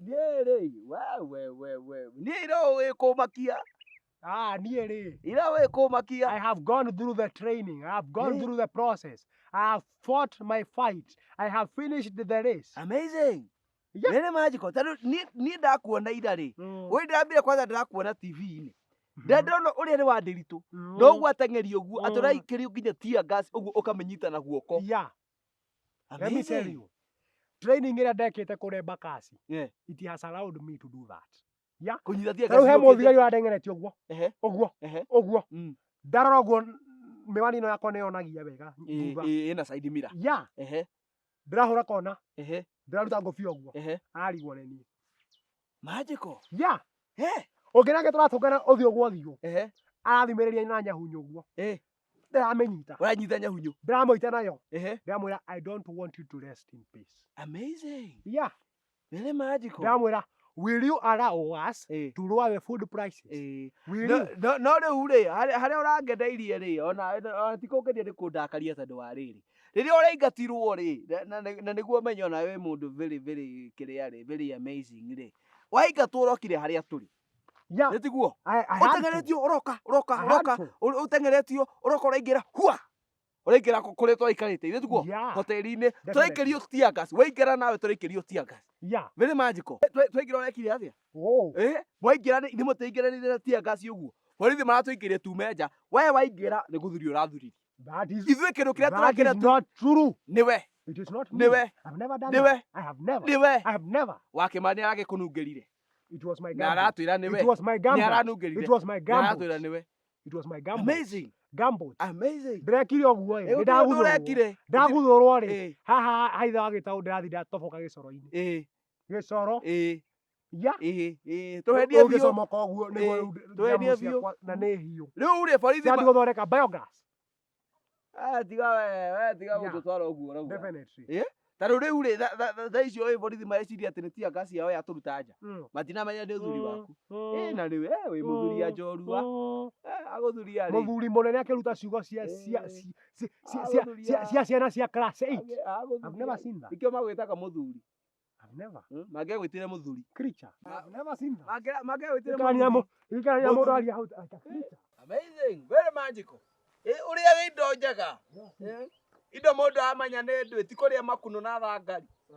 Nieri, we. Niro we kumakia. Nieri. Ira we kumakia. I have gone through the training. I have gone through the process. I have fought my fight. I have finished the race. Amazing. Yeah. Very magical. Tano ni ndakuona ira ri. We ndambire kwanza ndakuona TV-ini. Ndandona uri ari wa Nderitu. No gwateng'eri uguo aturaikiri nginya tear gas uguo ukamenyita na guoko. Yeah. Let me tell you. Training ira ndekite kuremba kasi. It has allowed me to do that. Yeah. Kunyita tear gas. Rĩu he mũthigari ũrandengeretie ũguo. Ũguo. Ndarora ũguo mĩwani ĩno yakwa nĩyonagia wega. Ĩna side mirror. Yeah. Ndĩrahũra kona. Ndĩraruta ngũbia ũguo. Arigwo nĩ niĩ. Magical. Yeah. Ũngĩnake tũratũngana ũthiũ gwa ũthiũ. Arathimĩrĩria na nyahunyu ũguo. Ndĩramĩnyita. Ũranyita nyahunyu. Ndĩramũita nayo. Ndĩramwĩra I don't want you to rest in peace. Amazing. Yeah. Very magical. Ndĩramwĩra will you allow us to lower the food prices? Will you? No rĩu rĩ harĩa ũrangendeirie rĩ ona ti kũngeria nĩ kũndakaria tondũ wa rĩrĩ. Rĩrĩa ũraingatirwo rĩ na nĩguo menye ona we mũndũ very kĩrĩa rĩ very amazing rĩ. Waingatwo ũrokire harĩa tũrĩ. Yeah. Nĩtiguo. Ũtengeretio ũroka. Ũtengeretio ũroka ũraingĩra hua. Ũraingĩra kũrĩa twaikarĩte nĩtiguo. Hoteli-inĩ tũraikĩrio tear gas. Waingĩra nawe tũraikĩrio tear gas. Yeah. Very magical. Twaingĩra ũrekire atĩa? Waingĩra nĩ mũteingĩranĩire na tear gas ũguo. Borithi maratũingĩria tume nja. We waingĩra nĩ gũthuri ũrathuririe. That is not true. Niwe. It is not me. I've never done that. I have never. Wakĩmani aragĩkũnungĩrire. It was my gamble. Naratwĩra niwe. It was my gamble. Nĩaranungĩrire. It was my gamble. Naratwĩra niwe. It was my gamble. Amazing. Gamble. Amazing. Ndĩrekire ũguo ĩ. Ndaguthũrwo rĩ. Haha haitha wagĩtaũ ndĩrathi ndatoboka gĩcoro-inĩ. Gĩcoro. Yeah. Tũhendie biũ. Ũgĩcomoka ũguo nĩguo tũhendie biũ. Na nĩ hiũ. Rĩu rĩ borithi Nĩ gũthondeka biogas. Tiga gũtũtwara ũguo ũrauga. Definitely. Tondũ rĩu rĩ thaa icio borithi mareciria atĩ nĩ tear gas yao yatũruta nja. Matinamenya nĩ ũthuri waku. Na rĩu wĩ mũthuri njorua. Agũthuria rĩ. Mũthuri mũnene akĩruta ciugo cia ciana cia class 8. I've never seen that. Ikĩo magwĩtaga mũthuri. I've never. Mangĩagwĩtire mũthuri. Creature. I've never seen that. Mangĩagwĩtire mũthuri. Gĩkarania mũndũ aria hau ta creature. Amazing. Very magical. Ũrĩa wĩ indo njega. Indo mũndũ amanya nĩ ndwĩ ti kũrĩa makunũ na thangari.